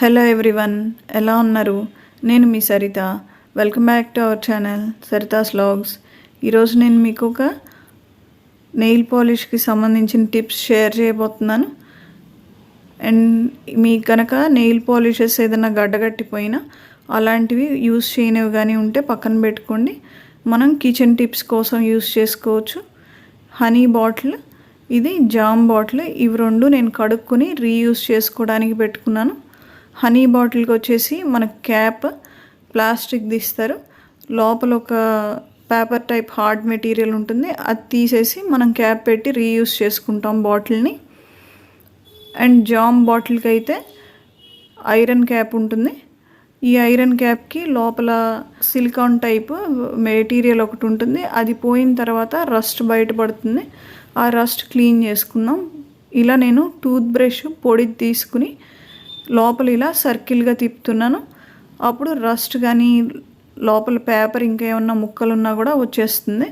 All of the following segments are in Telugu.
హలో ఎవ్రీవన్, ఎలా ఉన్నారు? నేను మీ Saritha. Welcome back to our channel Saritha's vlogs. ఈరోజు నేను మీకు ఒక నెయిల్ పాలిష్కి సంబంధించిన టిప్స్ షేర్ చేయబోతున్నాను. అండ్ మీకు కనుక నెయిల్ పాలిషెస్ ఏదైనా గడ్డగట్టిపోయినా అలాంటివి యూస్ చేయనివి కానీ ఉంటే పక్కన పెట్టుకోండి. మనం కిచెన్ టిప్స్ కోసం యూస్ చేసుకోవచ్చు. హనీ బాటిల్, ఇది జామ్ బాటిల్, ఇవి రెండు నేను కడుక్కొని రీయూస్ చేసుకోవడానికి పెట్టుకున్నాను. హనీ బాటిల్కి వచ్చేసి మనకు క్యాప్ ప్లాస్టిక్ తీస్తారు, లోపల ఒక పేపర్ టైప్ హార్డ్ మెటీరియల్ ఉంటుంది, అది తీసేసి మనం క్యాప్ పెట్టి రీయూస్ చేసుకుంటాం బాటిల్ని. అండ్ జామ్ బాటిల్కి అయితే ఐరన్ క్యాప్ ఉంటుంది. ఈ ఐరన్ క్యాప్కి లోపల సిలికాన్ టైప్ మెటీరియల్ ఒకటి ఉంటుంది, అది పోయిన తర్వాత రస్ట్ బయటపడుతుంది. ఆ రస్ట్ క్లీన్ చేసుకుందాం. ఇలా నేను టూత్ బ్రష్ పొడి తీసుకుని లోపల ఇలా సర్కిల్గా తిప్పుతున్నాను. అప్పుడు రస్ట్ కానీ లోపల పేపర్ ఇంకా ఏమన్నా ముక్కలు ఉన్నా కూడా వచ్చేస్తుంది.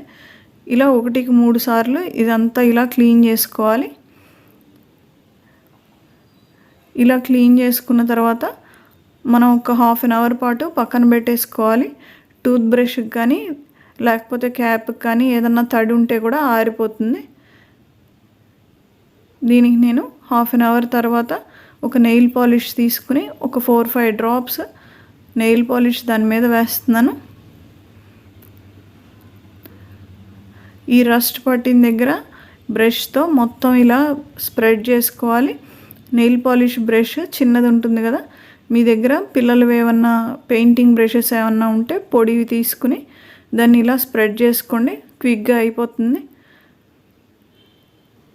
ఇలా 1-3 సార్లు ఇదంతా ఇలా క్లీన్ చేసుకోవాలి. ఇలా క్లీన్ చేసుకున్న తర్వాత మనం ఒక హాఫ్ అన్ అవర్ పాటు పక్కన పెట్టేసుకోవాలి. టూత్ బ్రష్కి కానీ లేకపోతే క్యాప్కి కానీ ఏదన్నా తడి ఉంటే కూడా ఆరిపోతుంది. దీనికి నేను హాఫ్ అన్ అవర్ తర్వాత ఒక నెయిల్ పాలిష్ తీసుకుని ఒక 4-5 డ్రాప్స్ నెయిల్ పాలిష్ దాని మీద వేస్తున్నాను. ఈ రస్ట్ పట్టిన దగ్గర బ్రష్తో మొత్తం ఇలా స్ప్రెడ్ చేసుకోవాలి. నెయిల్ పాలిష్ బ్రష్ చిన్నది ఉంటుంది కదా, మీ దగ్గర పిల్లలు ఏమన్నా పెయింటింగ్ బ్రషెస్ ఏమన్నా ఉంటే పొడివి తీసుకుని దాన్ని ఇలా స్ప్రెడ్ చేసుకోండి, క్విక్గా అయిపోతుంది.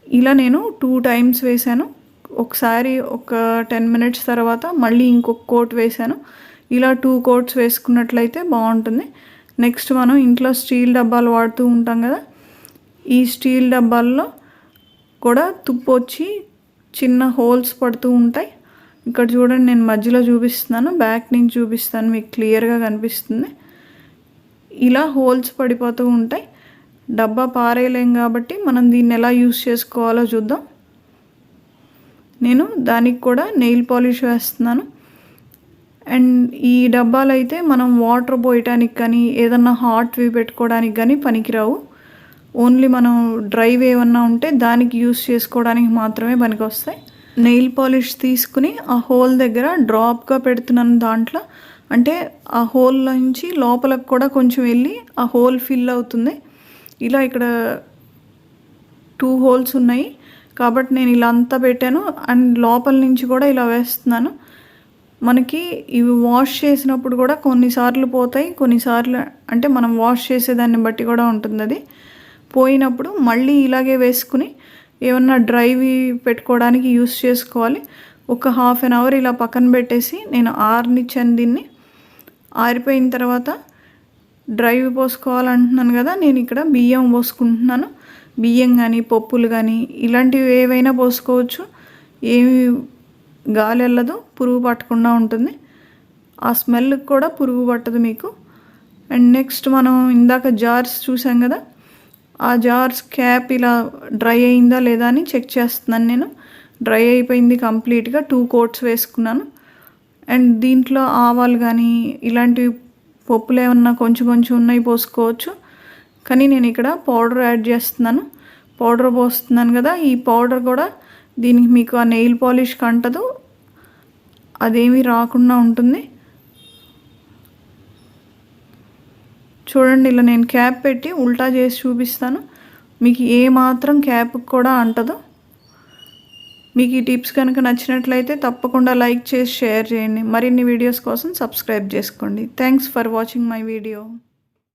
ఇలా నేను 2 టైమ్స్ వేశాను. ఒకసారి ఒక 10 మినిట్స్ తర్వాత మళ్ళీ ఇంకొక కోట్ వేసాను. ఇలా 2 కోట్స్ వేసుకున్నట్లయితే బాగుంటుంది. నెక్స్ట్ మనం ఇంట్లో స్టీల్ డబ్బాలు వాడుతూ ఉంటాం కదా, ఈ స్టీల్ డబ్బాల్లో కూడా తుప్పు వచ్చి చిన్న హోల్స్ పడుతూ ఉంటాయి. ఇక్కడ చూడండి, నేను మధ్యలో చూపిస్తున్నాను, బ్యాక్ నుంచి చూపిస్తాను, మీకు క్లియర్గా కనిపిస్తుంది. ఇలా హోల్స్ పడిపోతూ ఉంటాయి. డబ్బా పారేయలేం కాబట్టి మనం దీన్ని ఎలా యూస్ చేసుకోవాలో చూద్దాం. నేను దానికి కూడా నెయిల్ పాలిష్ వేస్తున్నాను. అండ్ ఈ డబ్బాలు అయితే మనం వాటర్ పోయటానికి కానీ ఏదన్నా హాట్వి పెట్టుకోవడానికి కానీ పనికిరావు. ఓన్లీ మనం డ్రైవ్ ఏమన్నా ఉంటే దానికి యూస్ చేసుకోవడానికి మాత్రమే పనికి వస్తాయి. నెయిల్ పాలిష్ తీసుకుని ఆ హోల్ దగ్గర డ్రాప్గా పెడుతున్నాను. దాంట్లో అంటే ఆ హోల్ నుంచి లోపలకు కూడా కొంచెం వెళ్ళి ఆ హోల్ ఫిల్ అవుతుంది. ఇలా ఇక్కడ 2 హోల్స్ ఉన్నాయి కాబట్టి నేను ఇలా అంతా పెట్టాను. అండ్ లోపల నుంచి కూడా ఇలా వేస్తున్నాను. మనకి ఇవి వాష్ చేసినప్పుడు కూడా కొన్నిసార్లు పోతాయి, కొన్నిసార్లు అంటే మనం వాష్ చేసేదాన్ని బట్టి కూడా ఉంటుంది. అది పోయినప్పుడు మళ్ళీ ఇలాగే వేసుకుని ఏమన్నా డ్రైవి పెట్టుకోవడానికి యూస్ చేసుకోవాలి. ఒక హాఫ్ అన్ అవర్ ఇలా పక్కన పెట్టేసి నేను ఆరనిచ్చాను దీన్ని. ఆరిపోయిన తర్వాత డ్రైవ్ పోసుకోవాలంటున్నాను కదా, నేను ఇక్కడ బియ్యం పోసుకుంటున్నాను. బియ్యం కానీ పప్పులు కానీ ఇలాంటివి ఏవైనా పోసుకోవచ్చు. ఏమి గాలి వెళ్ళదు, పురుగు పట్టకుండా ఉంటుంది. ఆ స్మెల్కి కూడా పురుగు పట్టదు మీకు. అండ్ నెక్స్ట్ మనం ఇందాక జార్స్ చూసాం కదా, ఆ జార్స్ క్యాప్ ఇలా డ్రై అయిందా లేదా అని చెక్ చేస్తున్నాను నేను. డ్రై అయిపోయింది కంప్లీట్గా. 2 కోట్స్ వేసుకున్నాను. అండ్ దీంట్లో ఆవాలు కానీ ఇలాంటివి పప్పులు ఏమన్నా కొంచెం కొంచెం ఉన్నాయి పోసుకోవచ్చు. కానీ నేను ఇక్కడ పౌడర్ యాడ్ చేస్తున్నాను. పౌడర్ పోస్తున్నాను కదా, ఈ పౌడర్ కూడా దీనికి మీకు ఆ నెయిల్ పాలిష్కి అంటదు, అదేమీ రాకుండా ఉంటుంది. చూడండి, ఇలా నేను క్యాప్ పెట్టి ఉల్టా చేసి చూపిస్తాను. మీకు ఏ మాత్రం క్యాప్కి కూడా అంటదు. మీకు ఈ టిప్స్ కనుక నచ్చినట్లయితే తప్పకుండా లైక్ చేసి షేర్ చేయండి. మరిన్ని వీడియోస్ కోసం సబ్స్క్రైబ్ చేసుకోండి. Thanks for watching my video.